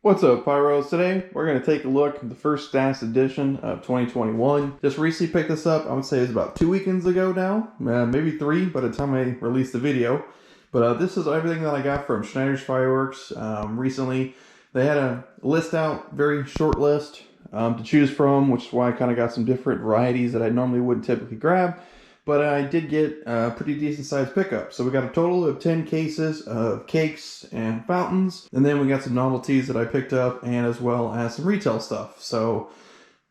What's up, Pyros? Today we're going to take a look at the first stats edition of 2021. Just recently picked this up. I would say it's about 2 weekends ago now, maybe 3 by the time I released the video. But this is everything that I got from Schneitters Fireworks recently. They had a list out, very short list to choose from, which is why I kind of got some different varieties that I normally wouldn't typically grab. But I did get a pretty decent sized pickup. So we got a total of 10 cases of cakes and fountains. And then we got some novelties that I picked up and as well as some retail stuff. So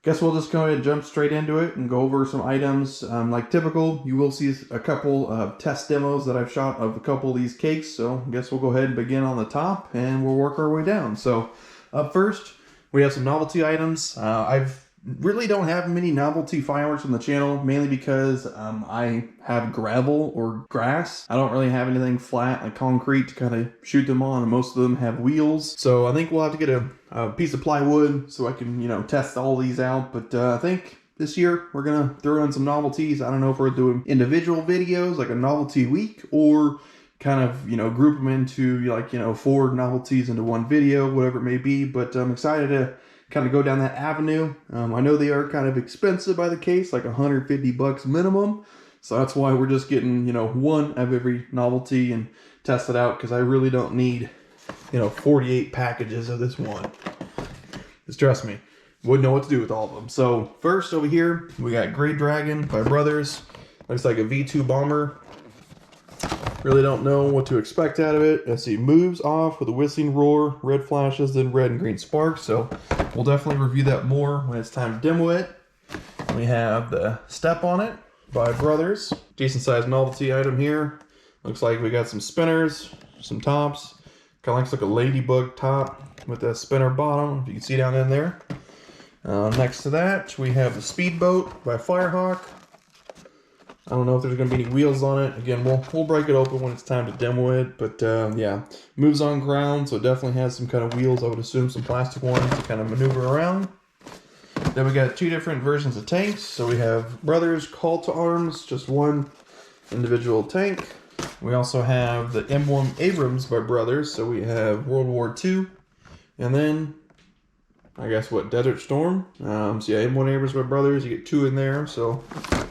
guess we'll just go ahead and jump straight into it and go over some items. Like typical, you will see a couple of test demos that I've shot of a couple of these cakes. So I guess we'll go ahead and begin on the top and we'll work our way down. So up first, we have some novelty items. I've really don't have many novelty fireworks on the channel, mainly because I have gravel or grass. I don't really have anything flat like concrete to kind of shoot them on, and most of them have wheels. So I think we'll have to get a piece of plywood so I can, test all these out. But I think this year we're gonna throw in some novelties. I don't know if we're doing individual videos like a novelty week or kind of, group them into 4 novelties into one video, whatever it may be. But I'm excited to kind of go down that avenue. I know they are kind of expensive by the case, like $150 minimum. So that's why we're just getting, one of every novelty and test it out, because I really don't need, 48 packages of this one. Just trust me, wouldn't know what to do with all of them. So first over here, we got Great Dragon by Brothers. Looks like a V2 bomber. Really don't know what to expect out of it. Let's see, moves off with a whistling roar, red flashes, then red and green sparks. So we'll definitely review that more when it's time to demo it. We have the Step on It by Brothers. Decent sized novelty item here. Looks like we got some spinners, some tops. Kind of looks like a ladybug top with a spinner bottom, if you can see down in there. Next to that, we have the Speedboat by Firehawk. I don't know if there's going to be any wheels on it. Again, we'll break it open when it's time to demo it. But yeah, moves on ground, so it definitely has some kind of wheels. I would assume some plastic ones to kind of maneuver around. Then we got 2 different versions of tanks. So we have Brothers Call to Arms, just one individual tank. We also have the M1 Abrams by Brothers. So we have World War II. And then, I guess, Desert Storm. So yeah, M1 Abrams by Brothers. You get 2 in there, so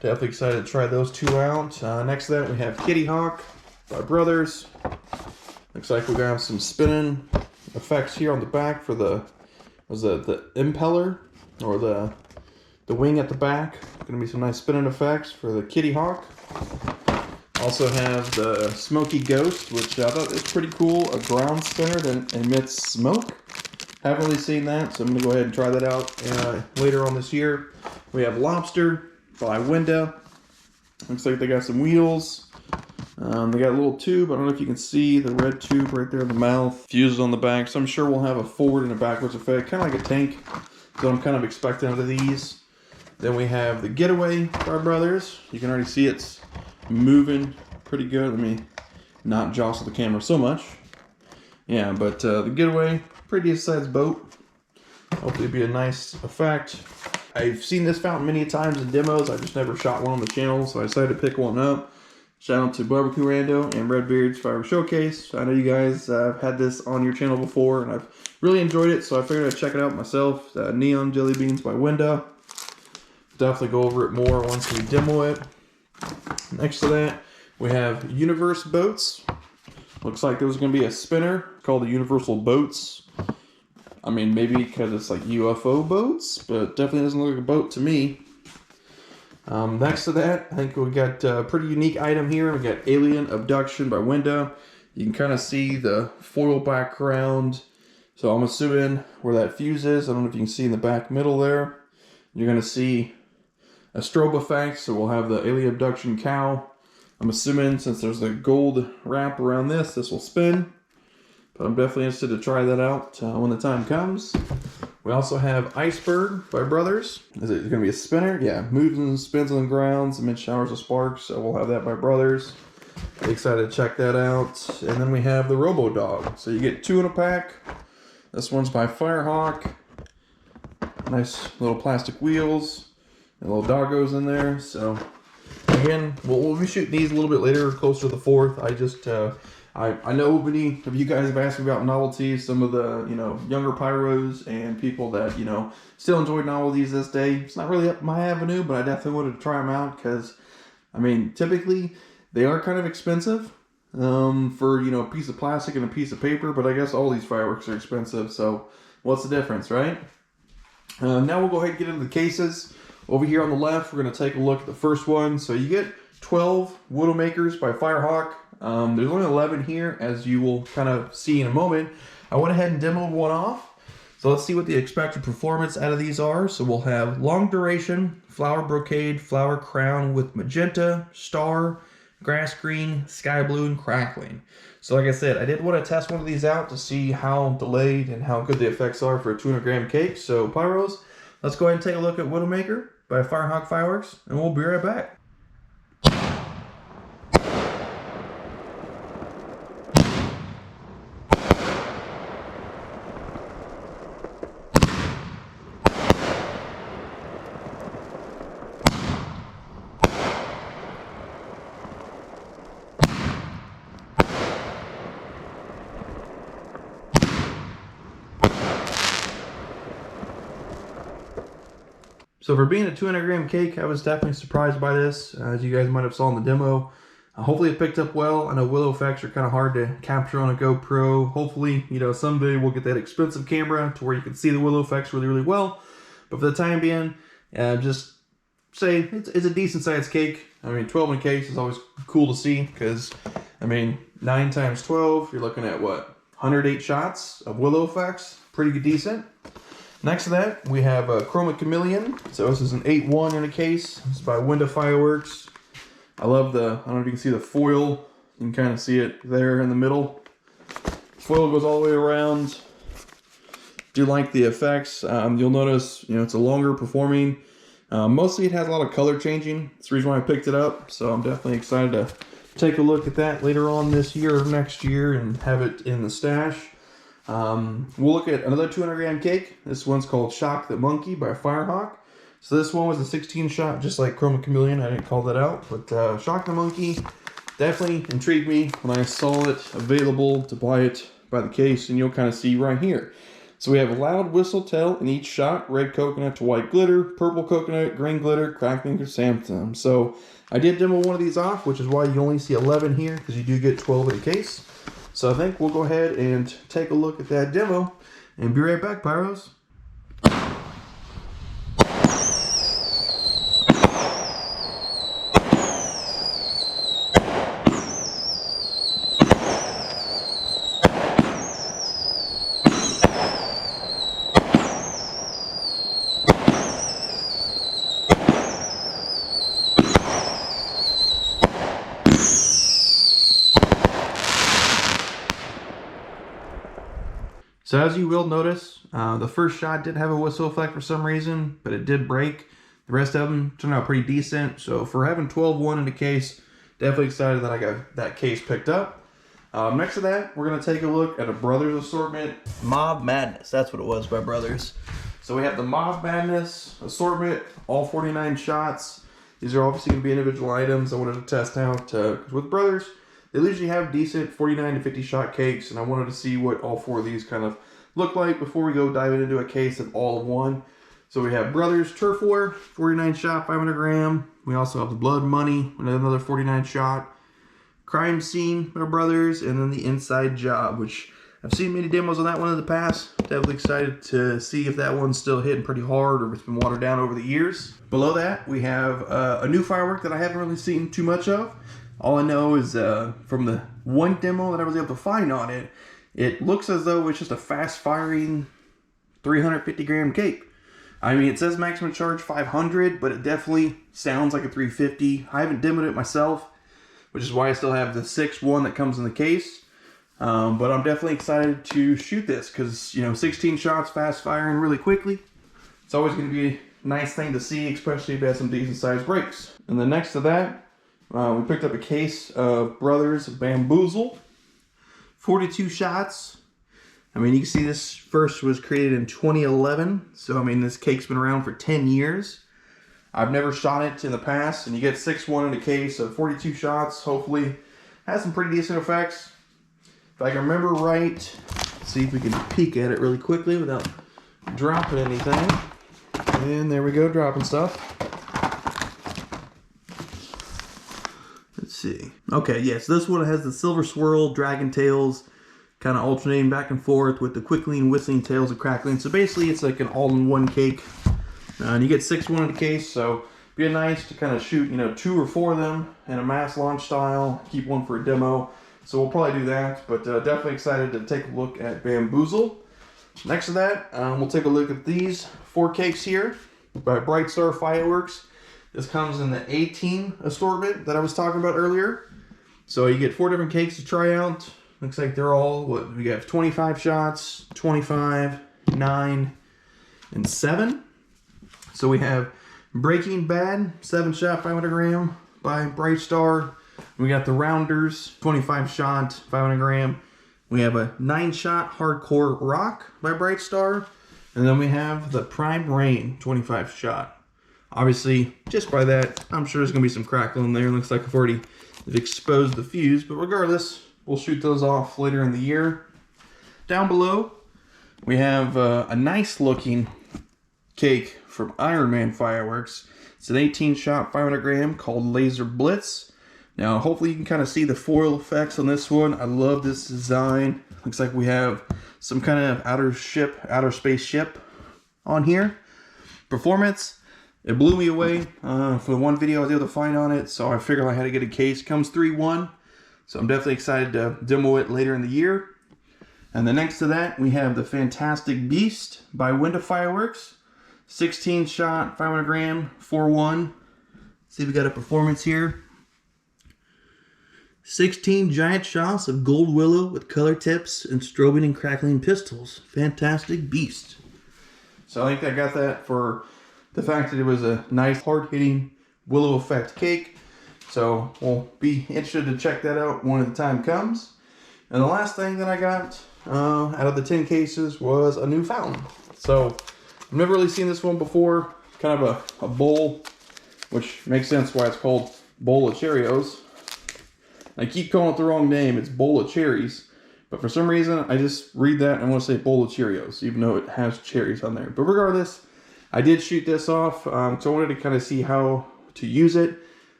definitely excited to try those 2 out. Next to that, we have Kitty Hawk by Brothers. Looks like we got some spinning effects here on the back for the impeller or the wing at the back. Gonna be some nice spinning effects for the Kitty Hawk. Also have the Smoky Ghost, which I thought was pretty cool. A ground spinner that emits smoke. Haven't really seen that, so I'm gonna go ahead and try that out later on this year. We have Lobster by Window. Looks like they got some wheels. They got a little tube. I don't know if you can see the red tube right there in the mouth. Fuses on the back, so I'm sure we'll have a forward and a backwards effect, kind of like a tank. So I'm kind of expecting out of these. Then we have the Getaway by Brothers. You can already see it's moving pretty good. Let me not jostle the camera so much. Yeah, but the Getaway, pretty sized boat. Hopefully it'll be a nice effect. I've seen this fountain many times in demos. I just never shot one on the channel, so I decided to pick one up. Shout out to Barbecue Rando and Redbeard's Fire Showcase. I know you guys have had this on your channel before, and I've really enjoyed it, so I figured I'd check it out myself. Neon Jelly Beans by Winda. Definitely go over it more once we demo it. Next to that, we have Universe Boats. Looks like there's going to be a spinner called the Universal Boats. I mean, maybe because it's like UFO boats, but definitely doesn't look like a boat to me. Next to that, I think we got a pretty unique item here. We got Alien Abduction by Window. You can kind of see the foil background. So I'm assuming where that fuse is. I don't know if you can see in the back middle there. You're going to see a strobe effect. So we'll have the Alien Abduction cow. I'm assuming since there's a gold wrap around this will spin. But I'm definitely interested to try that out when the time comes. We also have Iceberg by Brothers. Is it going to be a spinner? Yeah, moves and spins on the grounds amid showers of sparks. So we'll have that by Brothers. Excited to check that out. And then we have the Robo Dog. So you get 2 in a pack. This one's by Firehawk. Nice little plastic wheels. And little doggos in there. So again, we'll be shooting these a little bit later, closer to the 4th. I just I know many of you guys have asked me about Novelty, some of the, younger pyros and people that, still enjoy novelties this day. It's not really up my avenue, but I definitely wanted to try them out because, typically they are kind of expensive for, a piece of plastic and a piece of paper, but I guess all these fireworks are expensive, so what's the difference, right? Now we'll go ahead and get into the cases. Over here on the left, we're going to take a look at the first one. So you get 12 Widowmakers by Firehawk. There's only 11 here, as you will kind of see in a moment. I went ahead and demoed one off. So let's see what the expected performance out of these are. So we'll have long duration, flower brocade, flower crown with magenta, star, grass green, sky blue, and crackling. So like I said, I did want to test one of these out to see how delayed and how good the effects are for a 200-gram cake. So Pyros, let's go ahead and take a look at Widowmaker by Firehawk Fireworks, and we'll be right back. So for being a 200-gram cake, I was definitely surprised by this, as you guys might have saw in the demo. Hopefully it picked up well. I know willow effects are kind of hard to capture on a GoPro. Hopefully, someday we'll get that expensive camera to where you can see the willow effects really, really well. But for the time being, just say it's a decent sized cake. 12 in a case is always cool to see because, 9 times 12, you're looking at what? 108 shots of willow effects. Pretty good, decent. Next to that, we have a Chroma Chameleon. So this is an 8-1 in a case. It's by Fireworks. I love I don't know if you can see the foil. You can kind of see it there in the middle. Foil goes all the way around. Do like the effects. You'll notice, it's a longer performing. Mostly it has a lot of color changing. That's the reason why I picked it up. So I'm definitely excited to take a look at that later on this year or next year and have it in the stash. We'll look at another 200-gram cake. This one's called Shock the Monkey by Firehawk. So this one was a 16 shot, just like Chroma Chameleon. I didn't call that out, but Shock the Monkey definitely intrigued me when I saw it available to buy it by the case, and you'll kind of see right here. So we have a loud whistle tell in each shot, red coconut to white glitter, purple coconut, green glitter, crackling chrysanthemum. So I did demo one of these off, which is why you only see 11 here, because you do get 12 in a case. So I think we'll go ahead and take a look at that demo and be right back, Pyros. So as you will notice, the first shot did have a whistle effect for some reason, but it did break. The rest of them turned out pretty decent. So for having 12-1 in the case, definitely excited that I got that case picked up. Next to that, we're going to take a look at a Brothers Assortment Mob Madness. That's what it was by Brothers. So we have the Mob Madness Assortment, all 49 shots. These are obviously going to be individual items I wanted to test out. 'Cause with Brothers, they usually have decent 49 to 50 shot cakes, and I wanted to see what all 4 of these kind of look like before we go diving into a case of all of one. So we have Brothers Turf War, 49 shot, 500 gram. We also have the Blood Money, another 49 shot. Crime Scene by Brothers, and then the Inside Job, which I've seen many demos on that one in the past. Definitely excited to see if that one's still hitting pretty hard or if it's been watered down over the years. Below that, we have a new firework that I haven't really seen too much of. All I know is from the one demo that I was able to find on it, it looks as though it's just a fast-firing 350-gram cake. It says maximum charge 500, but it definitely sounds like a 350. I haven't demoed it myself, which is why I still have the 6-1 that comes in the case. But I'm definitely excited to shoot this because, 16 shots fast-firing really quickly. It's always going to be a nice thing to see, especially if it has some decent-sized breaks. And then next to that, we picked up a case of Brothers Bamboozle, 42 shots. You can see this first was created in 2011. So, this cake's been around for 10 years. I've never shot it in the past, and you get 6-1 in a case of 42 shots. Hopefully, has some pretty decent effects. if I can remember right, let's see if we can peek at it really quickly without dropping anything. And there we go, dropping stuff. Let's see. Okay, yes, this one has the silver swirl, dragon tails, kind of alternating back and forth with the quickling, whistling tails, and crackling. So basically, it's like an all-in-one cake. And you get 6 in a case, so it'd be nice to kind of shoot, 2 or 4 of them in a mass launch style. Keep one for a demo. So we'll probably do that, but definitely excited to take a look at Bamboozle. Next to that, we'll take a look at these 4 cakes here by Schneitters Fireworks. This comes in the 18 assortment that I was talking about earlier. So you get 4 different cakes to try out. Looks like they're all, we have 25 shots, 25, 9, and 7. So we have Breaking Bad, 7-shot, 500 gram by Schneitters. We got the Rounders, 25 shot, 500 gram. We have a 9-shot Hardcore Rock by Schneitters. And then we have the Prime Rain, 25 shot. Obviously, just by that, I'm sure there's going to be some crackle in there. Looks like I've already exposed the fuse. But regardless, we'll shoot those off later in the year. Down below, we have a nice looking cake from Iron Man Fireworks. It's an 18-shot, 500 gram called Laser Blitz. Now, hopefully you can kind of see the foil effects on this one. I love this design. Looks like we have some kind of outer space ship on here. Performance, it blew me away for the one video I was able to find on it, so I figured I had to get a case. Comes 3-1, so I'm definitely excited to demo it later in the year. And then next to that, we have the Fantastic Beast by Fireworks. 16-shot, 500 gram, 4-1. See if we got a performance here. 16 giant shots of gold willow with color tips and strobing and crackling pistols. Fantastic Beast. So I think I got that for the fact that it was a nice hard-hitting willow effect cake. So we'll be interested to check that out when the time comes. And the last thing that I got out of the 10 cases was a new fountain. So I've never really seen this one before. Kind of a bowl, which makes sense why it's called Bowl of Cheerios. I keep calling it the wrong name. It's Bowl of Cherries. But for some reason, I just read that and I want to say Bowl of Cheerios, even though it has cherries on there. But regardless, I did shoot this off. So I wanted to kind of see how to use it.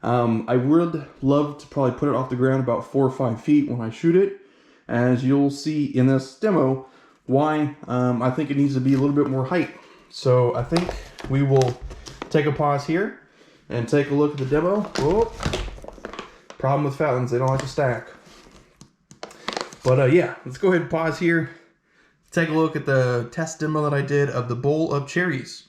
I would love to probably put it off the ground about 4 or 5 feet when I shoot it. As you'll see in this demo, why I think it needs to be a little bit more height. So I think we will take a pause here and take a look at the demo. Whoa. Problem with fountains, they don't like to stack. But yeah, let's go ahead and pause here. Take a look at the test demo that I did of the Bowl of Cherries.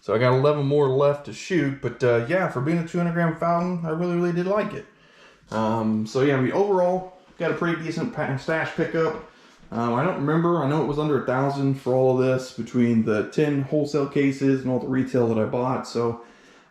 So I got 11 more left to shoot, but yeah, for being a 200 gram fountain, I really did like it. So yeah, overall, got a pretty decent stash pickup. I don't remember, I know it was under 1,000 for all of this between the 10 wholesale cases and all the retail that I bought. So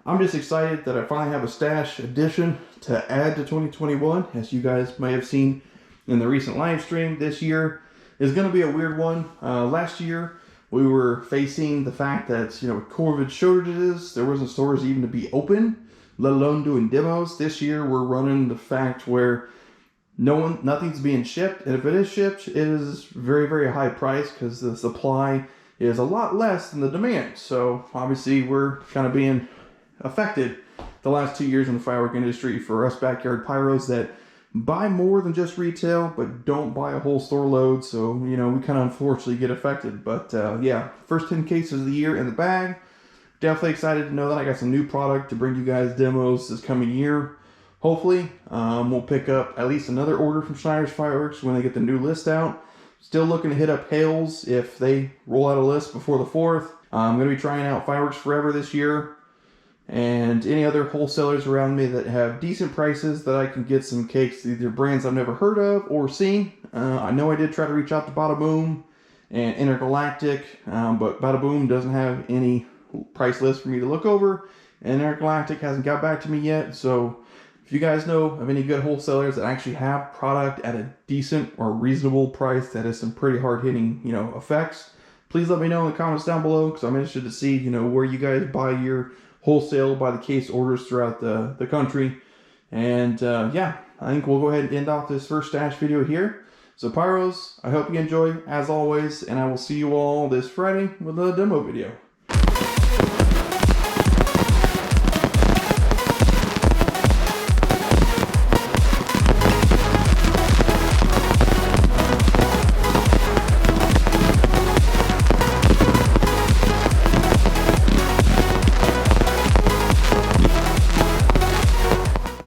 I'm just excited that I finally have a stash addition to add to 2021. As you guys may have seen in the recent live stream, this year is going to be a weird one. Last year, we were facing the fact that, with COVID shortages, there wasn't stores even to be open, let alone doing demos. This year, we're running the fact where nothing's being shipped, and if it is shipped, it is very high price because the supply is a lot less than the demand. So obviously, we're kind of being affected the last 2 years in the firework industry for us backyard pyros that buy more than just retail, but don't buy a whole store load. So, we kind of unfortunately get affected. But yeah, first 10 cases of the year in the bag. Definitely excited to know that I got some new product to bring you guys demos this coming year. Hopefully, we'll pick up at least another order from Schneitters Fireworks when they get the new list out. Still looking to hit up Hales if they roll out a list before the 4th. I'm going to be trying out Fireworks Forever this year. And any other wholesalers around me that have decent prices that I can get some cakes, either brands I've never heard of or seen. I know I did try to reach out to Bada Boom and Intergalactic, but Bada Boom doesn't have any price list for me to look over, and Intergalactic hasn't got back to me yet. So if you guys know of any good wholesalers that actually have product at a decent or reasonable price that has some pretty hard-hitting, effects, please let me know in the comments down below, because I'm interested to see, where you guys buy your wholesale by the case orders throughout the country. And yeah, I think we'll go ahead and end off this first stash video here. So Pyros, I hope you enjoy as always, and I will see you all this Friday with a demo video.